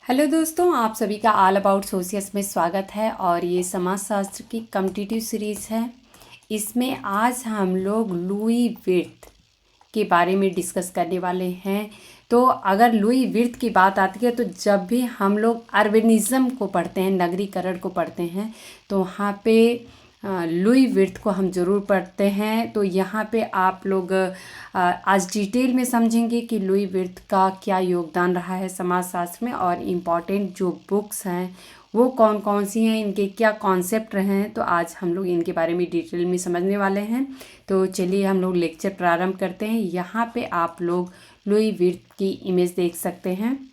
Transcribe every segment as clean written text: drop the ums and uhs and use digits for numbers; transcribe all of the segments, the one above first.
Hello दोस्तों, आप सभी का ऑल अबाउट सोशियस में स्वागत है। और ये समाजशास्त्र की कॉम्पिटिटिव सीरीज़ है। इसमें आज हम लोग लुई विर्थ के बारे में डिस्कस करने वाले हैं। तो अगर लुई विर्थ की बात आती है तो जब भी हम लोग अर्बनिज़म को पढ़ते हैं, नगरीकरण को पढ़ते हैं, तो वहाँ पे लुई विर्थ को हम ज़रूर पढ़ते हैं। तो यहाँ पे आप लोग आज डिटेल में समझेंगे कि लुई विर्थ का क्या योगदान रहा है समाजशास्त्र में, और इम्पॉर्टेंट जो बुक्स हैं वो कौन कौन सी हैं, इनके क्या कॉन्सेप्ट रहे हैं। तो आज हम लोग इनके बारे में डिटेल में समझने वाले हैं। तो चलिए हम लोग लेक्चर प्रारंभ करते हैं। यहाँ पे आप लोग लुई विर्थ की इमेज देख सकते हैं।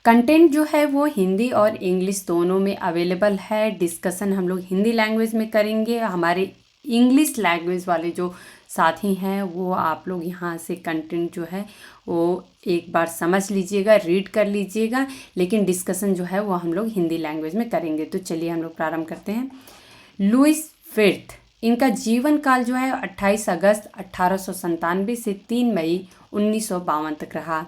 कंटेंट जो है वो हिंदी और इंग्लिश दोनों में अवेलेबल है। डिस्कशन हम लोग हिंदी लैंग्वेज में करेंगे। हमारे इंग्लिश लैंग्वेज वाले जो साथी हैं वो आप लोग यहाँ से कंटेंट जो है वो एक बार समझ लीजिएगा, रीड कर लीजिएगा, लेकिन डिस्कशन जो है वो हम लोग हिंदी लैंग्वेज में करेंगे। तो चलिए हम लोग प्रारंभ करते हैं। लुईस विर्थ, इनका जीवन काल जो है 28 अगस्त 1897 से 3 मई 1952 तक रहा।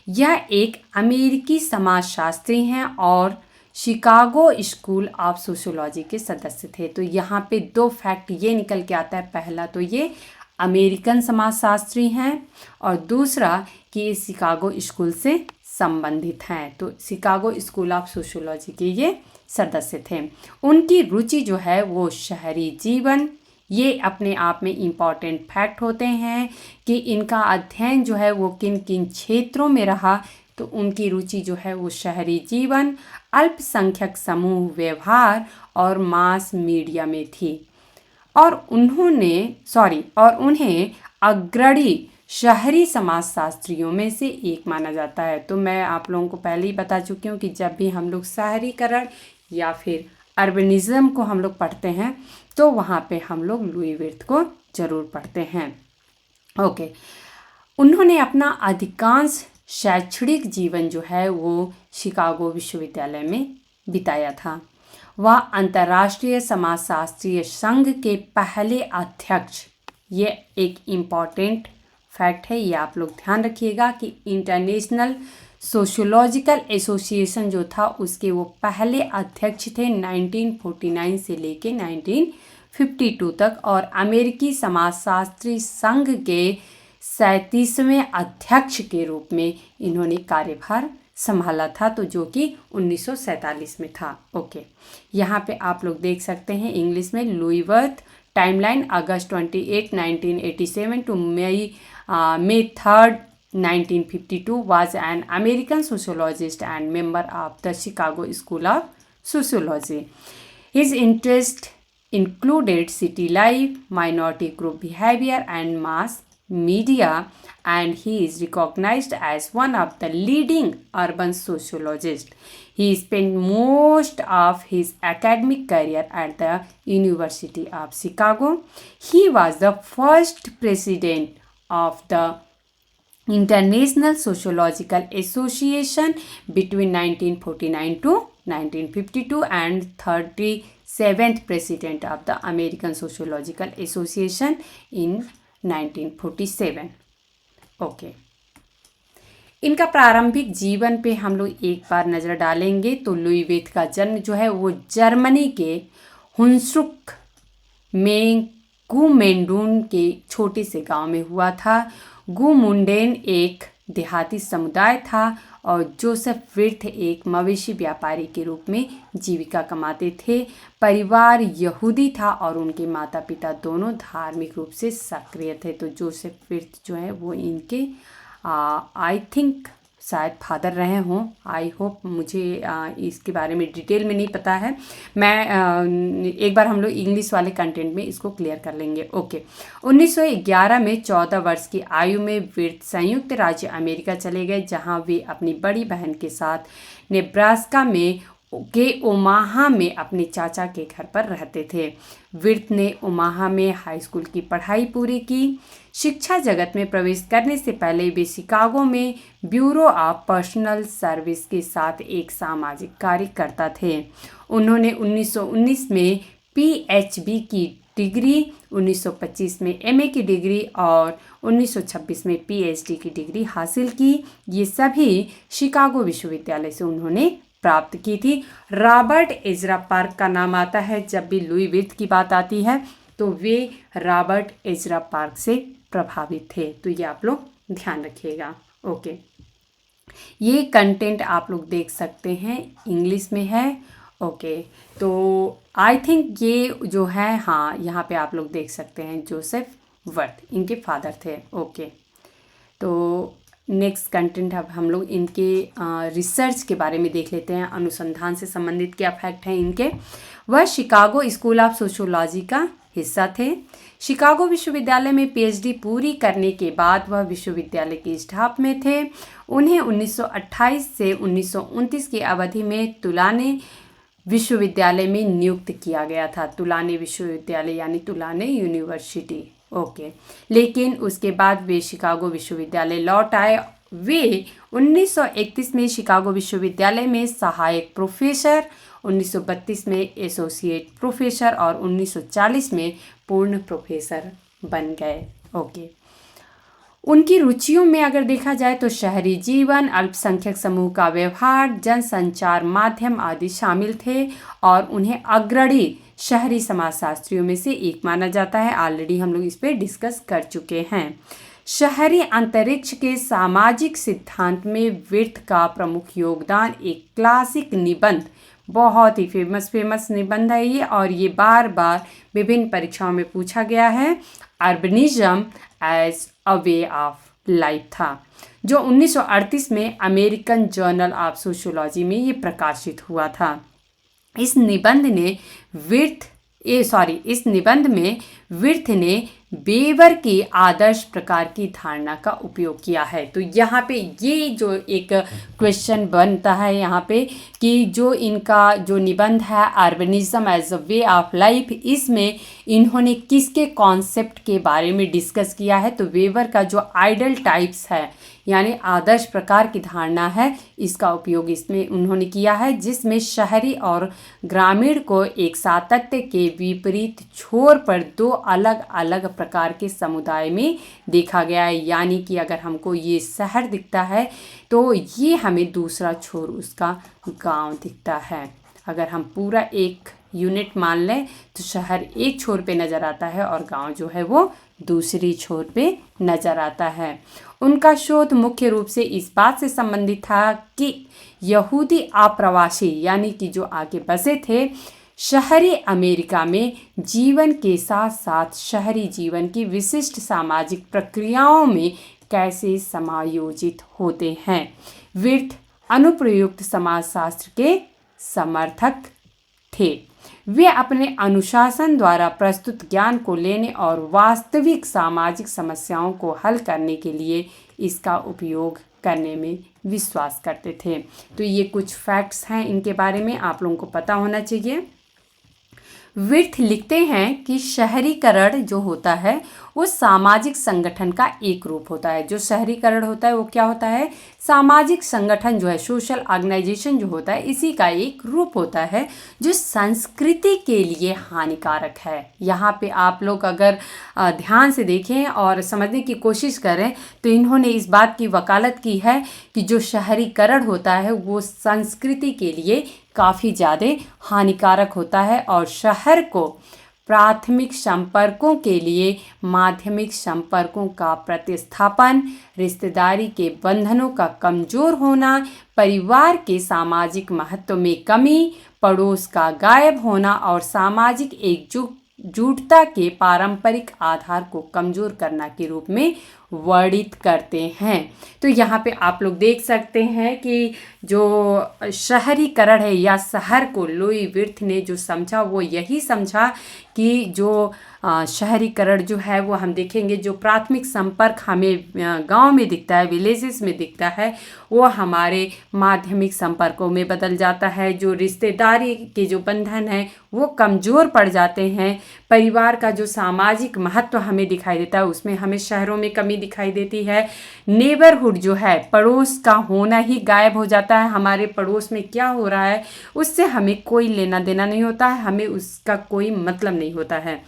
यह एक अमेरिकी समाजशास्त्री हैं और शिकागो स्कूल ऑफ सोशियोलॉजी के सदस्य थे। तो यहाँ पे दो फैक्ट ये निकल के आता है। पहला तो ये अमेरिकन समाजशास्त्री हैं, और दूसरा कि ये शिकागो स्कूल से संबंधित हैं। तो शिकागो स्कूल ऑफ सोशियोलॉजी के ये सदस्य थे। उनकी रुचि जो है वो शहरी जीवन, ये अपने आप में इम्पॉर्टेंट फैक्ट होते हैं कि इनका अध्ययन जो है वो किन किन क्षेत्रों में रहा। तो उनकी रुचि जो है वो शहरी जीवन, अल्पसंख्यक समूह व्यवहार और मास मीडिया में थी। और उन्हें अग्रणी शहरी समाजशास्त्रियों में से एक माना जाता है। तो मैं आप लोगों को पहले ही बता चुकी हूँ कि जब भी हम लोग शहरीकरण या फिर अर्बनिज़म को हम लोग पढ़ते हैं तो वहाँ पे हम लोग लुई विर्थ को ज़रूर पढ़ते हैं। ओके, उन्होंने अपना अधिकांश शैक्षणिक जीवन जो है वो शिकागो विश्वविद्यालय में बिताया था। वह अंतर्राष्ट्रीय समाजशास्त्रीय संघ के पहले अध्यक्ष, ये एक इम्पॉर्टेंट फैक्ट है, ये आप लोग ध्यान रखिएगा कि इंटरनेशनल सोशियोलॉजिकल एसोसिएशन जो था उसके वो पहले अध्यक्ष थे 1949 से लेके 1952 तक। और अमेरिकी समाजशास्त्री संघ के 37वें अध्यक्ष के रूप में इन्होंने कार्यभार संभाला था, तो जो कि 1947 में था। ओके, यहाँ पे आप लोग देख सकते हैं इंग्लिश में लुई विर्थ टाइमलाइन अगस्त 28, 1987 to May 3rd, 1952 was an American sociologist and member of the Chicago School of Sociology. His interests included city life, minority group behavior, and mass media, and he is recognized as one of the leading urban sociologists. He spent most of his academic career at the University of Chicago. He was the first president of the International Sociological Association between 1949 to 1952 and 37th president of the American Sociological Association in 1947. Okay, इनका प्रारंभिक जीवन पे हम लोग एक बार नज़र डालेंगे। तो लुई विर्थ का जन्म जो है वो जर्मनी के हुंसरुक में गुमेंडून के छोटे से गांव में हुआ था। गुमुंडेन एक देहाती समुदाय था और जोसेफ विर्थ एक मवेशी व्यापारी के रूप में जीविका कमाते थे। परिवार यहूदी था और उनके माता पिता दोनों धार्मिक रूप से सक्रिय थे। तो जोसेफ विर्थ जो है वो इनके आई थिंक शायद फादर रहे हों, आई होप, मुझे इसके बारे में डिटेल में नहीं पता है। मैं एक बार हम लोग इंग्लिश वाले कंटेंट में इसको क्लियर कर लेंगे। ओके, 1911 में 14 वर्ष की आयु में विर्थ संयुक्त राज्य अमेरिका चले गए, जहां वे अपनी बड़ी बहन के साथ नेब्रास्का में के ओमाहा में अपने चाचा के घर पर रहते थे। विर्थ ने ओमाहा में हाई स्कूल की पढ़ाई पूरी की। शिक्षा जगत में प्रवेश करने से पहले वे शिकागो में ब्यूरो ऑफ पर्सनल सर्विस के साथ एक सामाजिक कार्यकर्ता थे। उन्होंने 1919 में PhD की डिग्री, 1925 में एमए की डिग्री और 1926 में पीएचडी की डिग्री हासिल की। ये सभी शिकागो विश्वविद्यालय से उन्होंने प्राप्त की थी। रॉबर्ट एजरा पार्क का नाम आता है जब भी लुई विर्थ की बात आती है, तो वे रॉबर्ट एजरा पार्क से प्रभावित थे। तो ये आप लोग ध्यान रखिएगा। ओके, ये कंटेंट आप लोग देख सकते हैं, इंग्लिश में है। ओके, तो आई थिंक ये जो है, हाँ यहाँ पे आप लोग देख सकते हैं जोसेफ वर्थ, इनके फादर थे। ओके, तो नेक्स्ट कंटेंट अब हम लोग इनके रिसर्च के बारे में देख लेते हैं, अनुसंधान से संबंधित क्या फैक्ट हैं इनके। वह शिकागो स्कूल ऑफ सोशियोलॉजी का हिस्सा थे। शिकागो विश्वविद्यालय में पीएचडी पूरी करने के बाद वह विश्वविद्यालय के स्टाफ में थे। उन्हें 1928 से 1929 की अवधि में तुलाने विश्वविद्यालय में नियुक्त किया गया था। तुलाने विश्वविद्यालय यानी तुलाने यूनिवर्सिटी। ओके, लेकिन उसके बाद वे शिकागो विश्वविद्यालय लौट आए। वे 1931 में शिकागो विश्वविद्यालय में सहायक प्रोफेसर, 1932 में एसोसिएट प्रोफेसर और 1940 में पूर्ण प्रोफेसर बन गए। ओके, उनकी रुचियों में अगर देखा जाए तो शहरी जीवन, अल्पसंख्यक समूह का व्यवहार, जनसंचार माध्यम आदि शामिल थे और उन्हें अग्रणी शहरी समाजशास्त्रियों में से एक माना जाता है। ऑलरेडी हम लोग इस पर डिस्कस कर चुके हैं। शहरी अंतरिक्ष के सामाजिक सिद्धांत में विर्थ का प्रमुख योगदान एक क्लासिक निबंध, बहुत ही फेमस निबंध है ये, और ये बार बार विभिन्न परीक्षाओं में पूछा गया है, urbanism as a way of life था, जो 1938 में अमेरिकन जर्नल ऑफ सोशियोलॉजी में ये प्रकाशित हुआ था। इस निबंध में विर्थ ने बेवर की आदर्श प्रकार की धारणा का उपयोग किया है। तो यहाँ पे ये जो एक क्वेश्चन बनता है यहाँ पे कि जो इनका जो निबंध है urbanism as a way of life, इसमें इन्होंने किसके कॉन्सेप्ट के बारे में डिस्कस किया है, तो वेबर का जो आइडल टाइप्स है यानी आदर्श प्रकार की धारणा है, इसका उपयोग इसमें उन्होंने किया है, जिसमें शहरी और ग्रामीण को एक सातत्य के विपरीत छोर पर दो अलग अलग प्रकार के समुदाय में देखा गया है। यानी कि अगर हमको ये शहर दिखता है तो ये हमें दूसरा छोर उसका गांव दिखता है। अगर हम पूरा एक यूनिट मान लें तो शहर एक छोर पे नज़र आता है और गांव जो है वो दूसरी छोर पे नज़र आता है। उनका शोध मुख्य रूप से इस बात से संबंधित था कि यहूदी आप्रवासी यानी कि जो आगे बसे थे शहरी अमेरिका में जीवन के साथ साथ शहरी जीवन की विशिष्ट सामाजिक प्रक्रियाओं में कैसे समायोजित होते हैं। विर्थ अनुप्रयुक्त समाजशास्त्र के समर्थक थे। वे अपने अनुशासन द्वारा प्रस्तुत ज्ञान को लेने और वास्तविक सामाजिक समस्याओं को हल करने के लिए इसका उपयोग करने में विश्वास करते थे। तो ये कुछ फैक्ट्स हैं इनके बारे में, आप लोगों को पता होना चाहिए। विर्थ लिखते हैं कि शहरीकरण जो होता है वो सामाजिक संगठन का एक रूप होता है। जो शहरीकरण होता है वो क्या होता है, सामाजिक संगठन जो है, सोशल ऑर्गेनाइजेशन जो होता है, इसी का एक रूप होता है जो संस्कृति के लिए हानिकारक है। यहाँ पे आप लोग अगर ध्यान से देखें और समझने की कोशिश करें तो इन्होंने इस बात की वकालत की है कि जो शहरीकरण होता है वो संस्कृति के लिए काफ़ी ज़्यादा हानिकारक होता है और शहर को प्राथमिक संपर्कों के लिए माध्यमिक संपर्कों का प्रतिस्थापन, रिश्तेदारी के बंधनों का कमज़ोर होना, परिवार के सामाजिक महत्व में कमी, पड़ोस का गायब होना और सामाजिक एकजुटता के पारंपरिक आधार को कमज़ोर करना के रूप में वर्णित करते हैं। तो यहाँ पे आप लोग देख सकते हैं कि जो शहरीकरण है या शहर को लुई विर्थ ने जो समझा वो यही समझा कि जो शहरीकरण जो है वो हम देखेंगे जो प्राथमिक संपर्क हमें गांव में दिखता है, विलेजेस में दिखता है, वो हमारे माध्यमिक संपर्कों में बदल जाता है। जो रिश्तेदारी के जो बंधन है वो कमज़ोर पड़ जाते हैं। परिवार का जो सामाजिक महत्व हमें दिखाई देता है उसमें हमें शहरों में कमी दिखाई देती है। नेबरहुड जो है, पड़ोस का होना ही गायब हो जाता है। हमारे पड़ोस में क्या हो रहा है उससे हमें कोई लेना देना नहीं होता है, हमें उसका कोई मतलब नहीं होता है।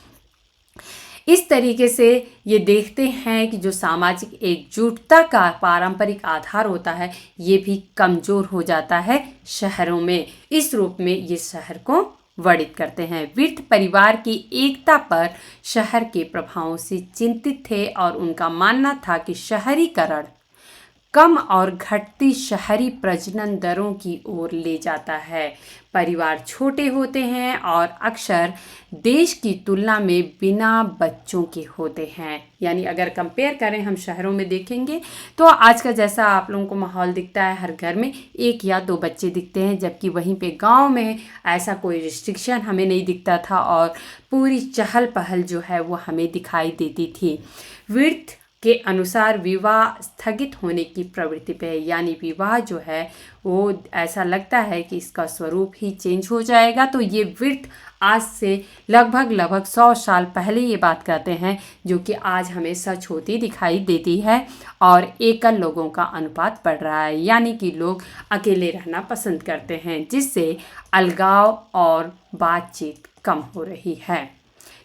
इस तरीके से ये देखते हैं कि जो सामाजिक एकजुटता का पारंपरिक आधार होता है ये भी कमज़ोर हो जाता है शहरों में। इस रूप में ये शहर को वर्णित करते हैं। विर्थ परिवार की एकता पर शहर के प्रभावों से चिंतित थे और उनका मानना था कि शहरीकरण कम और घटती शहरी प्रजनन दरों की ओर ले जाता है। परिवार छोटे होते हैं और अक्सर देश की तुलना में बिना बच्चों के होते हैं। यानी अगर कंपेयर करें हम शहरों में देखेंगे तो आज का जैसा आप लोगों को माहौल दिखता है, हर घर में 1 या 2 बच्चे दिखते हैं, जबकि वहीं पे गांव में ऐसा कोई रिस्ट्रिक्शन हमें नहीं दिखता था और पूरी चहल पहल जो है वो हमें दिखाई देती थी। विर्थ के अनुसार विवाह स्थगित होने की प्रवृत्ति पे है। यानी विवाह जो है वो ऐसा लगता है कि इसका स्वरूप ही चेंज हो जाएगा। तो ये विर्थ आज से लगभग 100 साल पहले ये बात कहते हैं, जो कि आज हमें सच होती दिखाई देती है। और एकल लोगों का अनुपात बढ़ रहा है, यानी कि लोग अकेले रहना पसंद करते हैं, जिससे अलगाव और बातचीत कम हो रही है।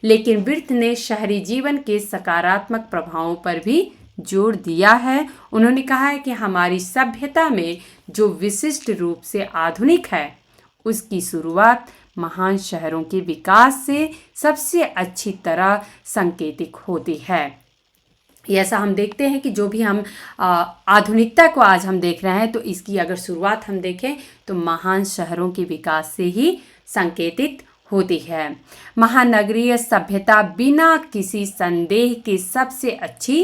लेकिन विर्थ ने शहरी जीवन के सकारात्मक प्रभावों पर भी जोर दिया है। उन्होंने कहा है कि हमारी सभ्यता में जो विशिष्ट रूप से आधुनिक है उसकी शुरुआत महान शहरों के विकास से सबसे अच्छी तरह संकेतिक होती है। ऐसा हम देखते हैं कि जो भी हम आधुनिकता को आज हम देख रहे हैं तो इसकी अगर शुरुआत हम देखें तो महान शहरों के विकास से ही संकेतित होती है। महानगरीय सभ्यता बिना किसी संदेह के सबसे अच्छी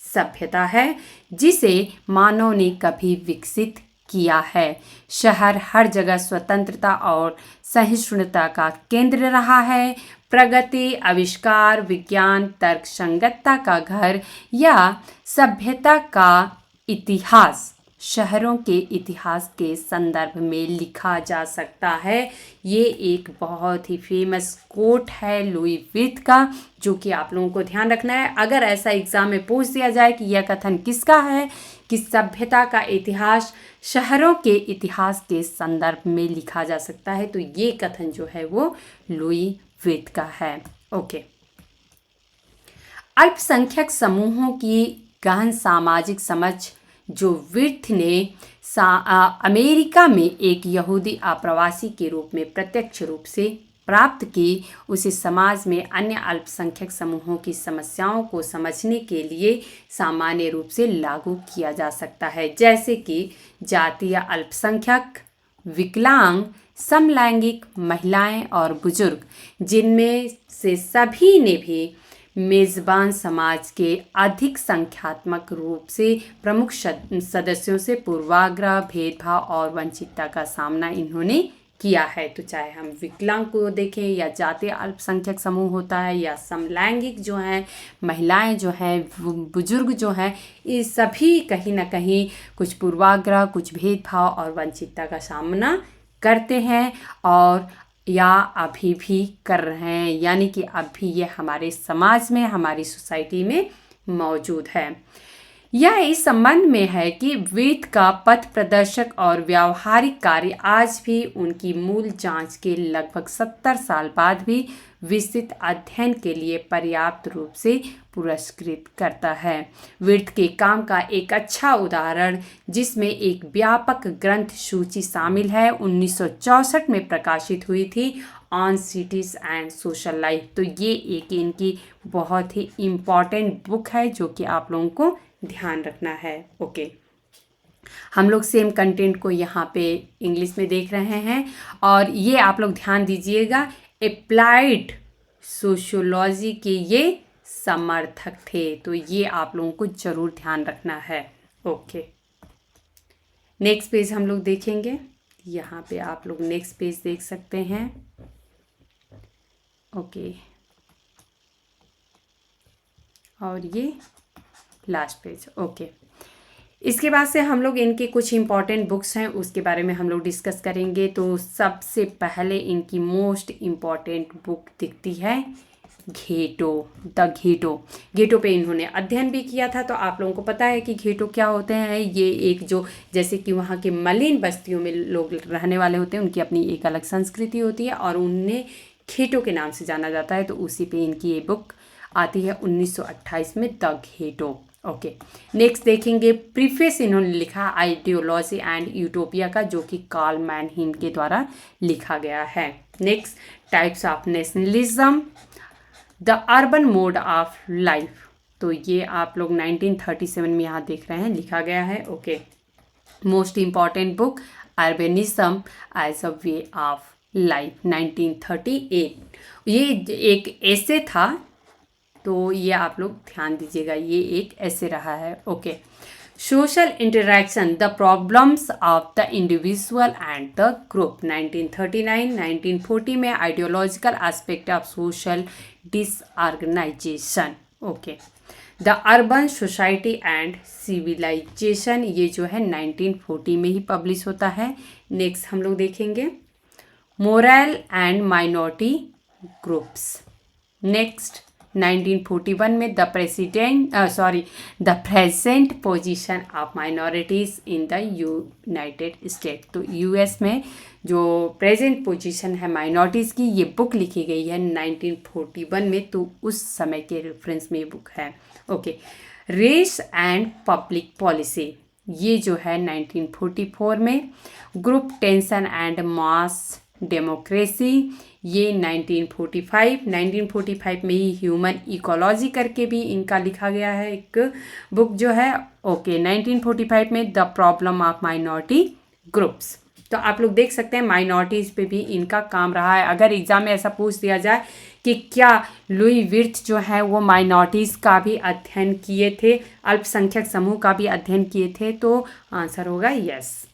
सभ्यता है जिसे मानव ने कभी विकसित किया है। शहर हर जगह स्वतंत्रता और सहिष्णुता का केंद्र रहा है। प्रगति, आविष्कार, विज्ञान, तर्कसंगतता का घर या सभ्यता का इतिहास शहरों के इतिहास के संदर्भ में लिखा जा सकता है। ये एक बहुत ही फेमस कोट है लुई विर्थ का, जो कि आप लोगों को ध्यान रखना है। अगर ऐसा एग्जाम में पूछ दिया जाए कि यह कथन किसका है कि सभ्यता का इतिहास शहरों के इतिहास के संदर्भ में लिखा जा सकता है, तो ये कथन जो है वो लुई विर्थ का है। ओके। अल्पसंख्यक समूहों की गहन सामाजिक समझ जो विर्थ ने अमेरिका में एक यहूदी आप्रवासी के रूप में प्रत्यक्ष रूप से प्राप्त की, उसे समाज में अन्य अल्पसंख्यक समूहों की समस्याओं को समझने के लिए सामान्य रूप से लागू किया जा सकता है, जैसे कि जातीय अल्पसंख्यक, विकलांग, समलैंगिक, महिलाएं और बुजुर्ग, जिनमें से सभी ने भी मेज़बान समाज के अधिक संख्यात्मक रूप से प्रमुख सदस्यों से पूर्वाग्रह, भेदभाव और वंचितता का सामना इन्होंने किया है। तो चाहे हम विकलांग को देखें या जातीय अल्पसंख्यक समूह होता है या समलैंगिक जो हैं, महिलाएं जो हैं, बुजुर्ग जो हैं, ये सभी कहीं ना कहीं कुछ पूर्वाग्रह, कुछ भेदभाव और वंचितता का सामना करते हैं और या अभी भी कर रहे हैं। यानी कि अब भी ये हमारे समाज में, हमारी सोसाइटी में मौजूद है। यह इस संबंध में है कि विर्थ का पथ प्रदर्शक और व्यावहारिक कार्य आज भी उनकी मूल जांच के लगभग 70 साल बाद भी विस्तृत अध्ययन के लिए पर्याप्त रूप से पुरस्कृत करता है। विर्थ के काम का एक अच्छा उदाहरण, जिसमें एक व्यापक ग्रंथ सूची शामिल है, 1964 में प्रकाशित हुई थी, on cities and social life. तो ये एक इनकी बहुत ही इम्पॉर्टेंट बुक है जो कि आप लोगों को ध्यान रखना है। ओके। हम लोग सेम कंटेंट को यहाँ पे इंग्लिश में देख रहे हैं और ये आप लोग ध्यान दीजिएगा, अप्लाइड सोशियोलॉजी के ये समर्थक थे। तो ये आप लोगों को जरूर ध्यान रखना है। ओके। नेक्स्ट पेज हम लोग देखेंगे। यहाँ पे आप लोग नेक्स्ट पेज देख सकते हैं। ओके। और ये लास्ट पेज। ओके। इसके बाद से हम लोग इनके कुछ इम्पॉर्टेंट बुक्स हैं उसके बारे में हम लोग डिस्कस करेंगे। तो सबसे पहले इनकी मोस्ट इम्पॉर्टेंट बुक दिखती है घेटो, द घेटो। घेटो पे इन्होंने अध्ययन भी किया था। तो आप लोगों को पता है कि घेटो क्या होते हैं। ये एक जो जैसे कि वहाँ के मलिन बस्तियों में लोग रहने वाले होते हैं, उनकी अपनी एक अलग संस्कृति होती है और उन्हें घेटो के नाम से जाना जाता है। तो उसी पे इनकी ये बुक आती है 1928 में, द घेटो। ओके, नेक्स्ट देखेंगे प्रीफेस इन्होंने लिखा आइडियोलॉजी एंड यूटोपिया का, जो कि कार्ल मैनहीम के द्वारा लिखा गया है। Next, types of nationalism, the urban mode of life, तो ये आप लोग 1937 में यहाँ देख रहे हैं, लिखा गया है। Okay, most important book urbanism as a way of life, 1938। ये एक ऐसे था, तो ये आप लोग ध्यान दीजिएगा, ये एक ऐसे रहा है। Okay, social interaction, the problems of the individual and the group, 1939। 1940 में ideological aspect of social disorganization. Okay, the urban society and civilization, ये जो है 1940 में ही पब्लिश होता है। नेक्स्ट हम लोग देखेंगे moral and minority groups. Next 1941 में the present position of minorities in the United state, तो यूएस में जो प्रेजेंट पोजीशन है माइनॉरिटीज़ की, ये बुक लिखी गई है 1941 में, तो उस समय के रेफरेंस में ये बुक है। Okay, race and public policy, ये जो है 1944 में। Group tension and mass democracy, ये 1945 में ही ह्यूमन इकोलॉजी करके भी इनका लिखा गया है एक बुक जो है। ओके, 1945 में the problem of minority groups, तो आप लोग देख सकते हैं माइनॉरिटीज़ पे भी इनका काम रहा है। अगर एग्जाम में ऐसा पूछ दिया जाए कि क्या लुई विर्थ जो है वो माइनॉरिटीज़ का भी अध्ययन किए थे, अल्पसंख्यक समूह का भी अध्ययन किए थे, तो आंसर होगा yes.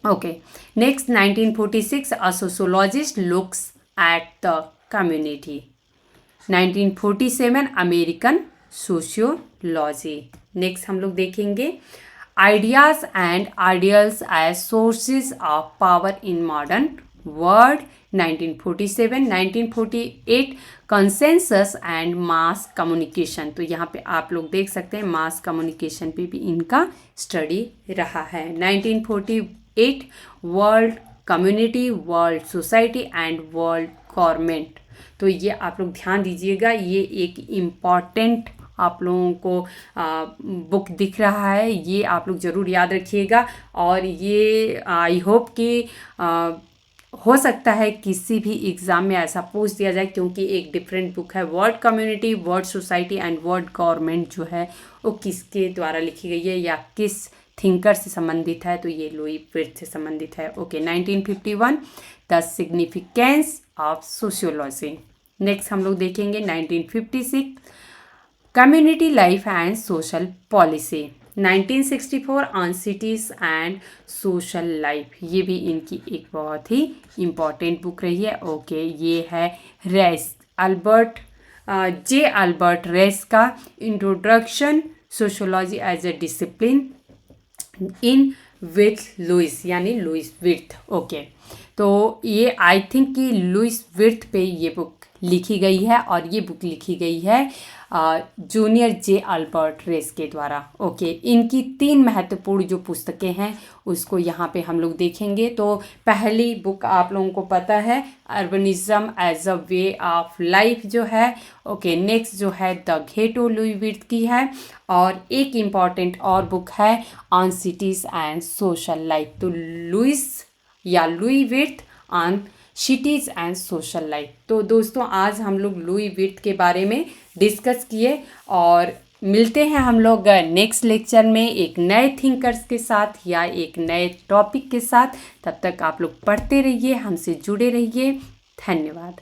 Okay, next 1946 a sociologist looks at the community, 1947 American sociology. Next हम लोग देखेंगे ideas and ideals as sources of power in modern world, 1947। 1948 consensus and mass communication, तो यहाँ पे आप लोग देख सकते हैं मास कम्युनिकेशन पे भी इनका स्टडी रहा है। 1948 world community, world society and world government, तो ये आप लोग ध्यान दीजिएगा, ये एक इम्पॉर्टेंट आप लोगों को बुक दिख रहा है, ये आप लोग ज़रूर याद रखिएगा। और ये आई होप कि हो सकता है किसी भी एग्ज़ाम में ऐसा पूछ दिया जाए, क्योंकि एक डिफरेंट बुक है। World community, world society and world government जो है वो किसके द्वारा लिखी गई है या किस थिंकर से संबंधित है, तो ये लुई विर्थ से संबंधित है। Okay, 1951 the significance of sociology. Next हम लोग देखेंगे 1956 community life and social policy, 1964 on cities and social life, ये भी इनकी एक बहुत ही इम्पॉर्टेंट बुक रही है। ओके, ये है रेस, अल्बर्ट रेस का introduction sociology as a discipline in with Louis, यानी लुइस विर्थ। ओके, तो ये आई थिंक कि लुइस विर्थ पे ये बुक लिखी गई है, और ये बुक लिखी गई है जूनियर जे अल्बर्ट रेस के द्वारा। ओके, इनकी 3 महत्वपूर्ण जो पुस्तकें हैं उसको यहाँ पे हम लोग देखेंगे। तो पहली बुक आप लोगों को पता है urbanism as a way of life जो है। ओके, नेक्स्ट जो है द घेटो लुई विर्थ की है, और एक इम्पॉर्टेंट और बुक है on cities and social life, तो Louis Wirth on cities and social life. तो दोस्तों आज हम लोग लुई विर्थ के बारे में डिस्कस किए, और मिलते हैं हम लोग नेक्स्ट लेक्चर में एक नए थिंकर्स के साथ या एक नए टॉपिक के साथ। तब तक आप लोग पढ़ते रहिए, हमसे जुड़े रहिए। धन्यवाद।